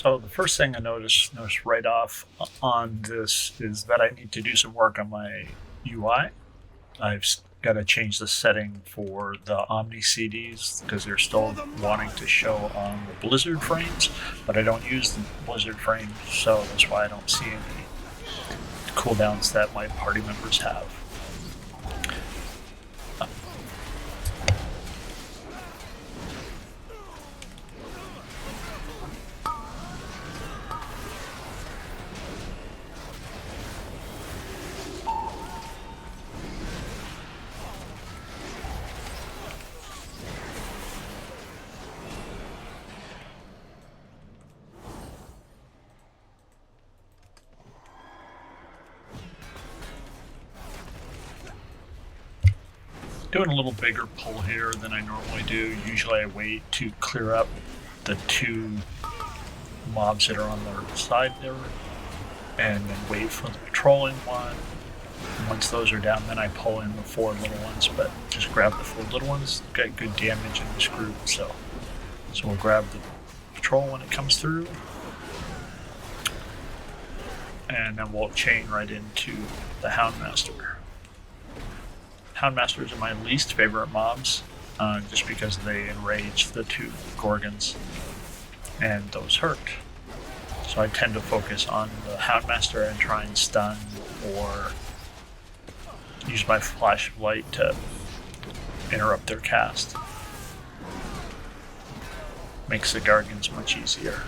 So the first thing I noticed right off on this is that I need to do some work on my UI. I've got to change the setting for the Omni CDs because they're still wanting to show on the Blizzard frames, but I don't use the Blizzard frames, so that's why I don't see any cooldowns that my party members have. Doing a little bigger pull here than I normally do. Usually I wait to clear up the 2 mobs that are on the side there and then wait for the patrolling one. And once those are down, then I pull in the 4 little ones, but just grab the 4 little ones. Got good damage in this group, so we'll grab the patrol when it comes through. And then we'll chain right into the Houndmaster. Houndmasters are my least favorite mobs, just because they enrage the 2 Gorgons, and those hurt. So I tend to focus on the Houndmaster and try and stun or use my flash of light to interrupt their cast. Makes the Gargons much easier.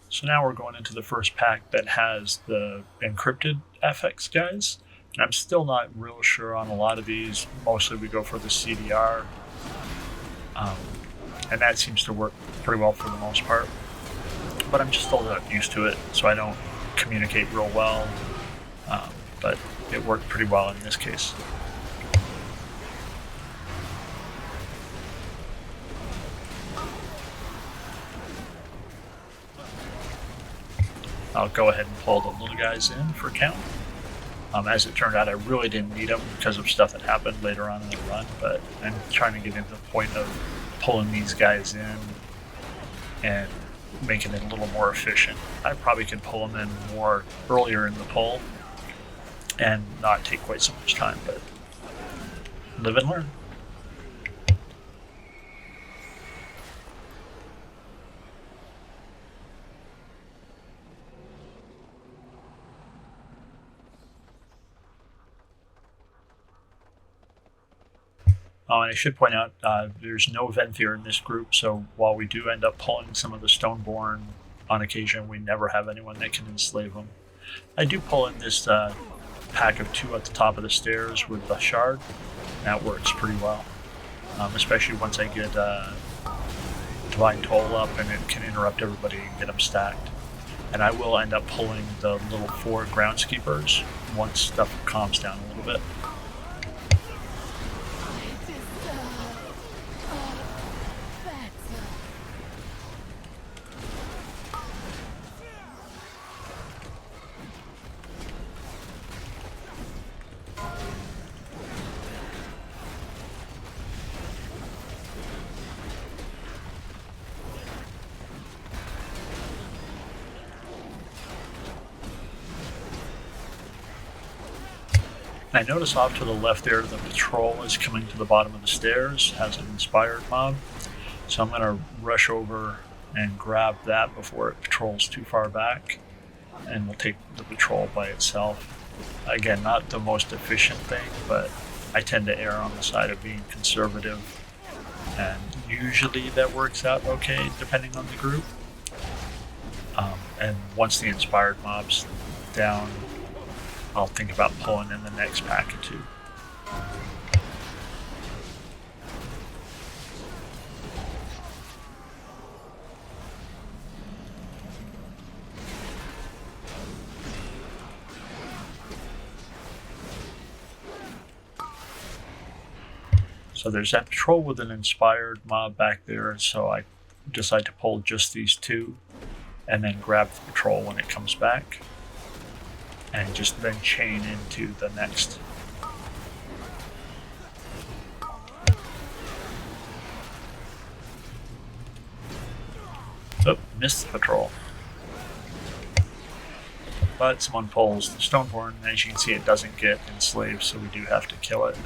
So now we're going into the first pack that has the Encrypted FX guys. And I'm still not real sure on a lot of these. Mostly we go for the CDR. And that seems to work pretty well for the most part. But I'm just still not used to it, so I don't communicate real well. But it worked pretty well in this case. I'll go ahead and pull the little guys in for count. As it turned out, I really didn't need them because of stuff that happened later on in the run, but I'm trying to get into the point of pulling these guys in and making it a little more efficient. I probably could pull them in more earlier in the pull and not take quite so much time, but live and learn. And I should point out, there's no Venthyr in this group, so while we do end up pulling some of the Stoneborn on occasion, we never have anyone that can enslave them. I do pull in this pack of 2 at the top of the stairs with the Shard. That works pretty well, especially once I get Divine Toll up and it can interrupt everybody and get them stacked. And I will end up pulling the little 4 Groundskeepers once stuff calms down a little bit. I notice off to the left there, the patrol is coming to the bottom of the stairs, has an inspired mob. So I'm going to rush over and grab that before it patrols too far back. And we'll take the patrol by itself. Again, not the most efficient thing, but I tend to err on the side of being conservative. And usually that works out okay, depending on the group. And once the inspired mob's down, I'll think about pulling in the next pack or 2. So there's that patrol with an inspired mob back there, so I decide to pull just these two and then grab the patrol when it comes back and just then chain into the next. Oh, missed the patrol. But someone pulls the Stoneborn, and as you can see it doesn't get enslaved, so we do have to kill it.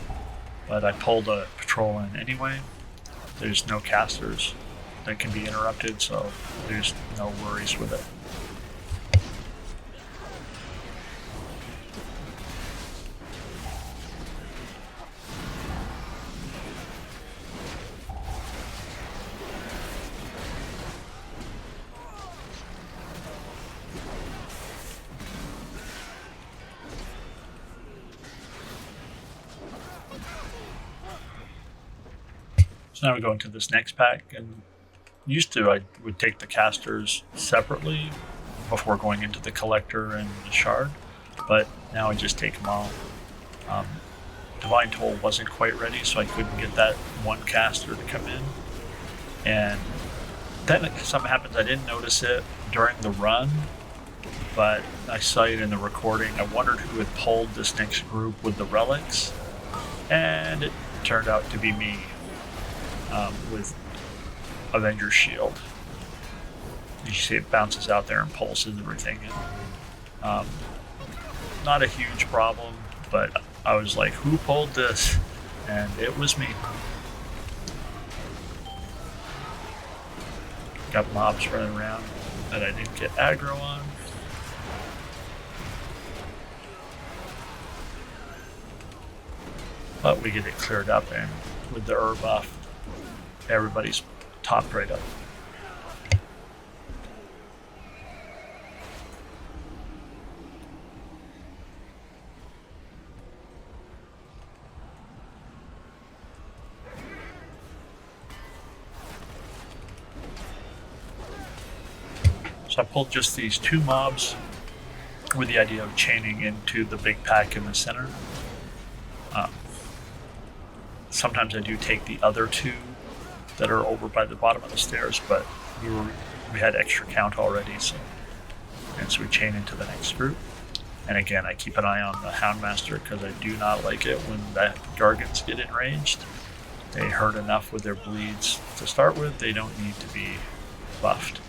But I pulled a patrol in anyway. There's no casters that can be interrupted, so there's no worries with it. So now we go into this next pack, and used to I would take the casters separately before going into the collector and the shard, but now I just take them all. Divine Toll wasn't quite ready, so I couldn't get that one caster to come in. And then something happens, I didn't notice it during the run, but I saw it in the recording. I wondered who had pulled this next group with the relics, and it turned out to be me. With Avenger's Shield. You see it bounces out there and pulses everything. And, not a huge problem, but I was like, who pulled this? And it was me. Got mobs running around that I didn't get aggro on. But we get it cleared up, and with the herb buff, everybody's topped right up. So I pulled just these two mobs with the idea of chaining into the big pack in the center. Sometimes I do take the other two that are over by the bottom of the stairs, but we had extra count already, so we chain into the next group. And again, I keep an eye on the Houndmaster because I do not like it when the Gargants get enraged. They hurt enough with their bleeds to start with, they don't need to be buffed.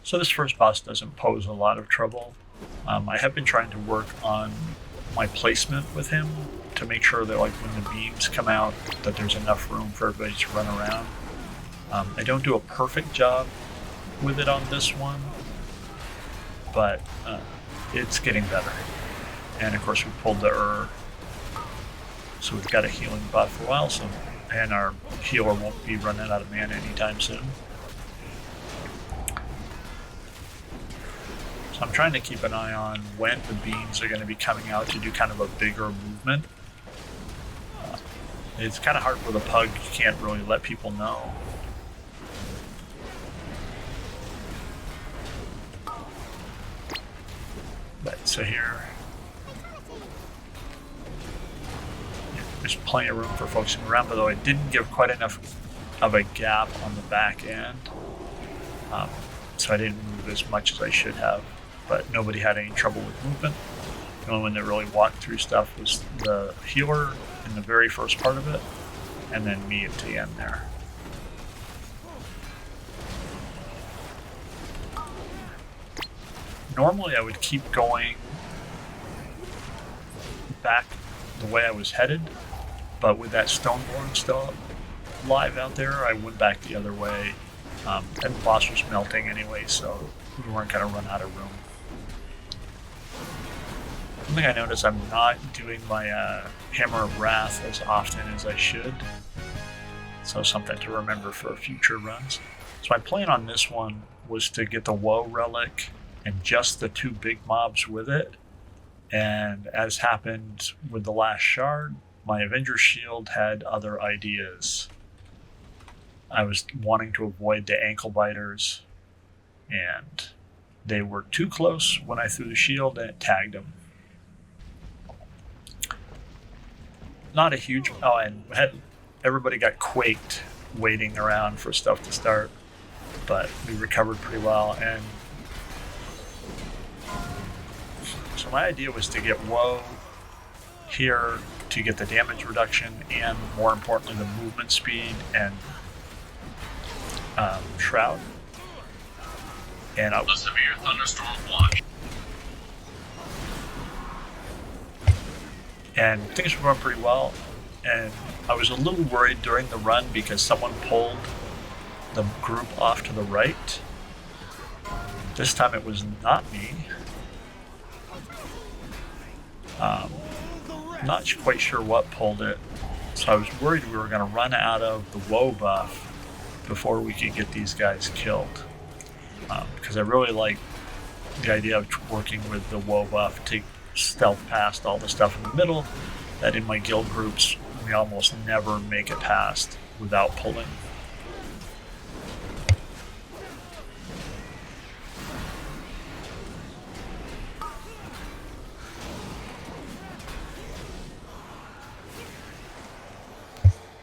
So this first boss doesn't pose a lot of trouble. I have been trying to work on my placement with him to make sure that like when the beams come out that there's enough room for everybody to run around. I don't do a perfect job with it on this one, but it's getting better. And of course we pulled the so we've got a healing buff for a while, and our healer won't be running out of mana anytime soon. I'm trying to keep an eye on when the beams are going to be coming out to do kind of a bigger movement. It's kind of hard with a pug, you can't really let people know. But so here, there's plenty of room for folks around, but though I didn't give quite enough of a gap on the back end, so I didn't move as much as I should have. But nobody had any trouble with movement. The only one that really walked through stuff was the healer in the very first part of it, and then me at the end there. Normally I would keep going back the way I was headed, but with that Stoneborn still live out there, I went back the other way. And the boss was melting anyway, so we weren't going to run out of room. One thing I noticed, I'm not doing my Hammer of Wrath as often as I should. So something to remember for future runs. So my plan on this one was to get the Woe Relic and just the 2 big mobs with it. And as happened with the last shard, my Avenger Shield had other ideas. I was wanting to avoid the ankle biters, and they were too close when I threw the shield and it tagged them. Not a huge... Oh, and everybody got quaked waiting around for stuff to start, but we recovered pretty well. And so my idea was to get Woe here to get the damage reduction and, more importantly, the movement speed and Shroud. And a severe thunderstorm watch. And things were going pretty well. And I was a little worried during the run because someone pulled the group off to the right. This time it was not me. Not quite sure what pulled it. So I was worried we were going to run out of the Woe buff before we could get these guys killed. Because I really like the idea of working with the Woe buff to stealth past all the stuff in the middle that in my guild groups we almost never make it past without pulling.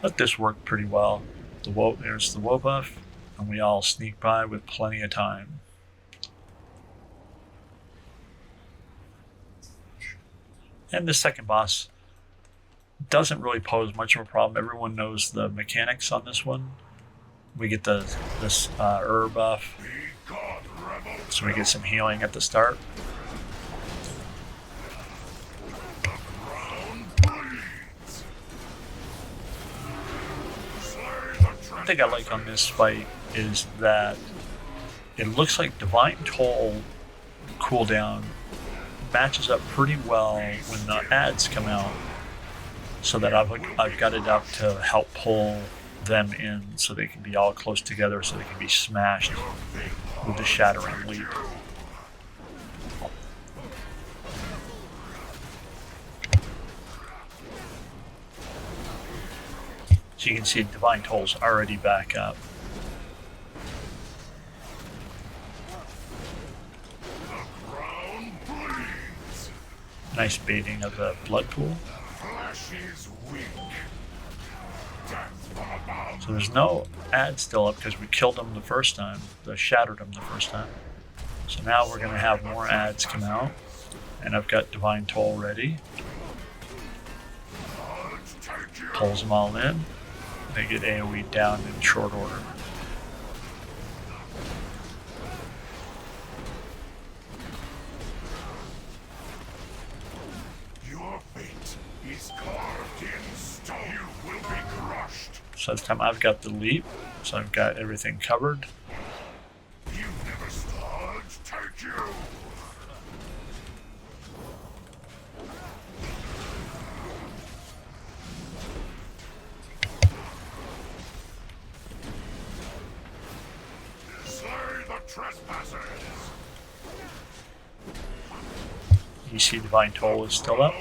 But this worked pretty well. There's the Woe buff, and we all sneak by with plenty of time. And the second boss doesn't really pose much of a problem. Everyone knows the mechanics on this one. We get this buff, so we get some healing at the start. One thing I like on this fight is that it looks like Divine Toll cooldown matches up pretty well when the ads come out, so that I've got it up to help pull them in so they can be all close together so they can be smashed with the Shattering Leap. So you can see Divine Toll's already back up. Nice baiting of the blood pool. So there's no ad still up because we killed them the first time, shattered them the first time. So now we're going to have more ads come out, and I've got Divine Toll ready. Pulls them all in. They get AoE down in short order. Your fate is carved in stone. You will be crushed. So this time I've got the leap, so I've got everything covered. You never sludge, take you. Trespassers. You see Divine Toll is still up.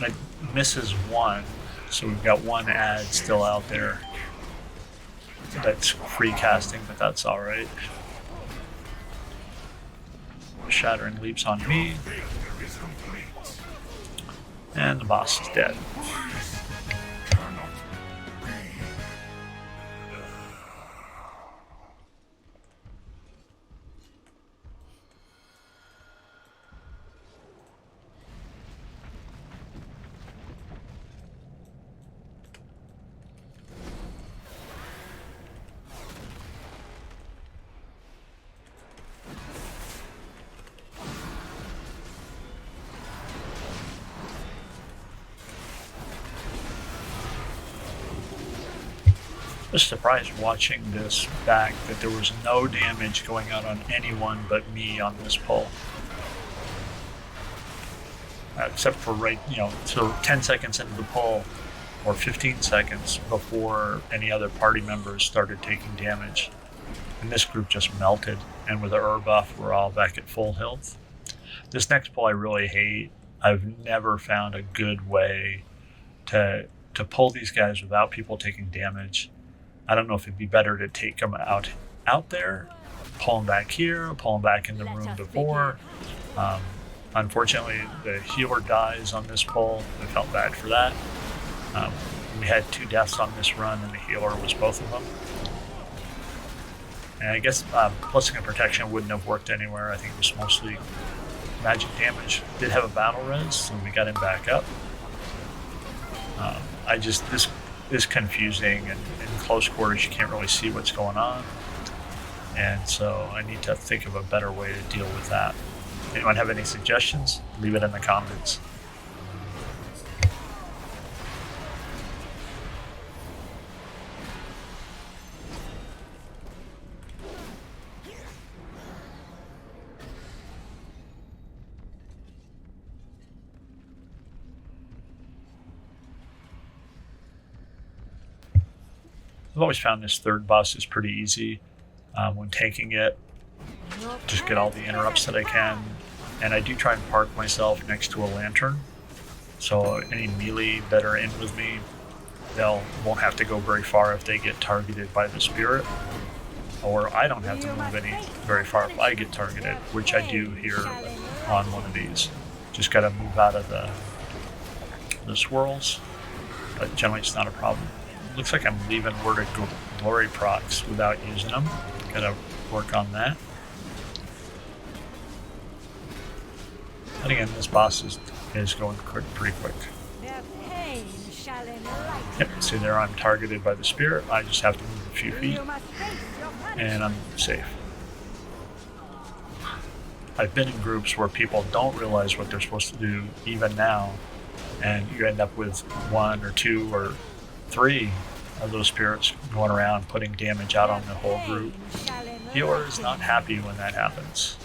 It misses one, so we've got one ad still out there. That's free casting, but that's alright. Shattering Leaps on me. And the boss is dead. I was surprised watching this back that there was no damage going out on anyone but me on this pull. Except for so 10 seconds into the pull, or 15 seconds before any other party members started taking damage. And this group just melted, and with the Ur buff, we're all back at full health. This next pull I really hate. I've never found a good way to pull these guys without people taking damage. I don't know if it'd be better to take them out there, pull them back here, pull them back into room before. Unfortunately, the healer dies on this pull. I felt bad for that. We had 2 deaths on this run, and the healer was both of them. And I guess Blessing and Protection wouldn't have worked anywhere. I think it was mostly magic damage. Did have a battle res, so we got him back up. This is confusing, and in close quarters you can't really see what's going on. And so I need to think of a better way to deal with that. Anyone have any suggestions? Leave it in the comments. I've always found this third boss is pretty easy. When tanking it, just get all the interrupts that I can. And I do try and park myself next to a lantern. So any melee that are in with me, won't have to go very far if they get targeted by the spirit. Or I don't have to move very far if I get targeted, which I do here on one of these. Just gotta move out of the swirls, but generally it's not a problem. Looks like I'm leaving Word of Glory procs without using them. Gotta work on that. And again, this boss is going pretty quick. Yep, see there I'm targeted by the spirit. I just have to move a few feet and I'm safe. I've been in groups where people don't realize what they're supposed to do even now, and you end up with 1 or 2 or 3 of those spirits going around putting damage out on the whole group. Healer is not happy when that happens.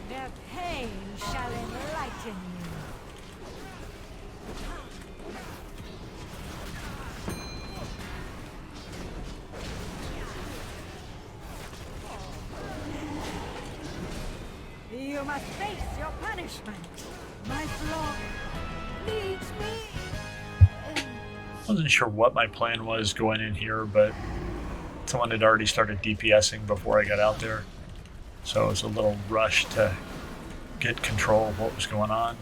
Their pain shall enlighten you. You must face your punishment. My flock leads me. Wasn't sure what my plan was going in here, but someone had already started DPSing before I got out there. So it was a little rush to get control of what was going on.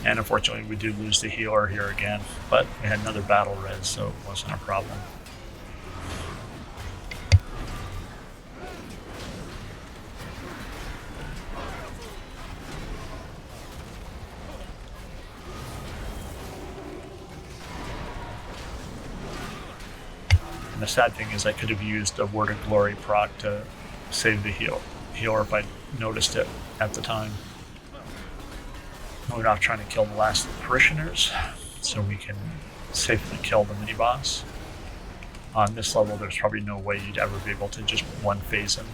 And unfortunately, we did lose the healer here again, but we had another battle res, so it wasn't a problem. And the sad thing is I could have used a Word of Glory proc to save the healer if I noticed it at the time. We're not trying to kill the last parishioners, so we can safely kill the mini-boss. On this level, there's probably no way you'd ever be able to just one-phase him.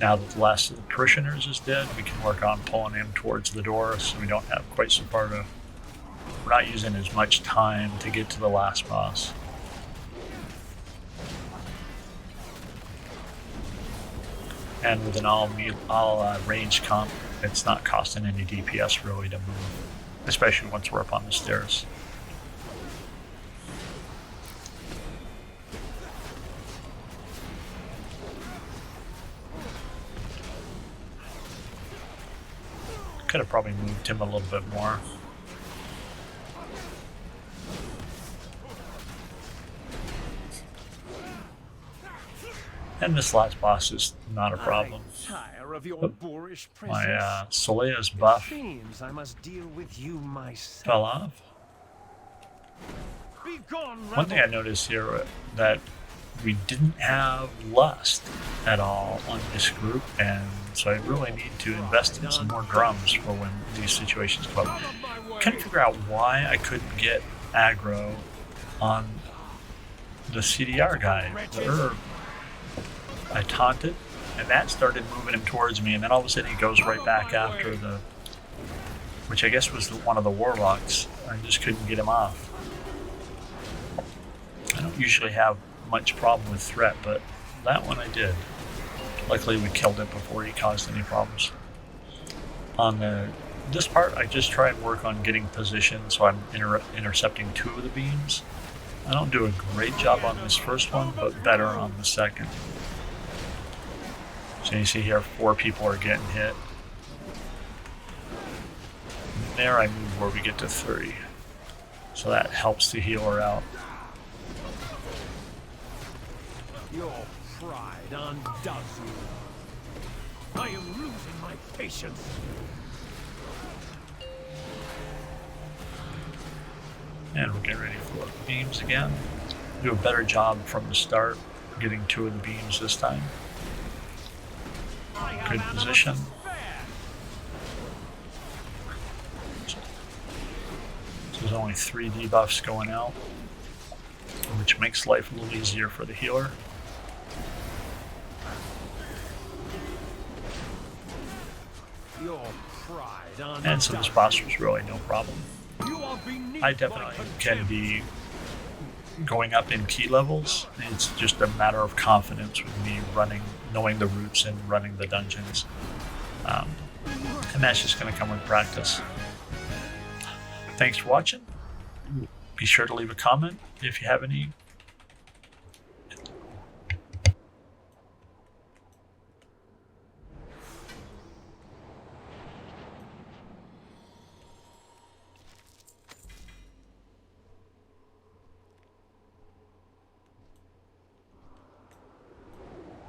Now that the last of the parishioners is dead, we can work on pulling him towards the door so we don't have quite so far to... We're not using as much time to get to the last boss. And with an all range comp, it's not costing any DPS really to move, especially once we're up on the stairs. Could have probably moved him a little bit more. And this last boss is not a problem. Tire of your Oh, boorish My presence. Solea's It buff seems I must deal with you myself. fell off. Be gone, One thing I rebel. noticed here that we didn't have lust at all on this group, and so I really need to invest in some more drums for when these situations come up. Out of my way. Couldn't figure out why I couldn't get aggro on the CDR guy, the herb. I taunted, and that started moving him towards me, and then all of a sudden he goes right back after the, which I guess was one of the warlocks. I just couldn't get him off. I don't usually have much problem with threat, but that one I did. Luckily we killed it before he caused any problems. On this part, I just try and work on getting position so I'm intercepting 2 of the beams. I don't do a great job on this first one, but better on the second. So you see here 4 people are getting hit. And there I move where we get to 3. So that helps the healer out. Your pride undoes you. I am losing my patience. And we're getting ready for beams again. Do a better job from the start, getting 2 of the beams this time. Good position. So there's only 3 debuffs going out, which makes life a little easier for the healer. Your pride And so this boss was really no problem. You are beneath I my definitely can contempt. be going up in key levels. It's just a matter of confidence with me running, knowing the routes and running the dungeons. And that's just going to come with practice. Thanks for watching. Be sure to leave a comment if you have any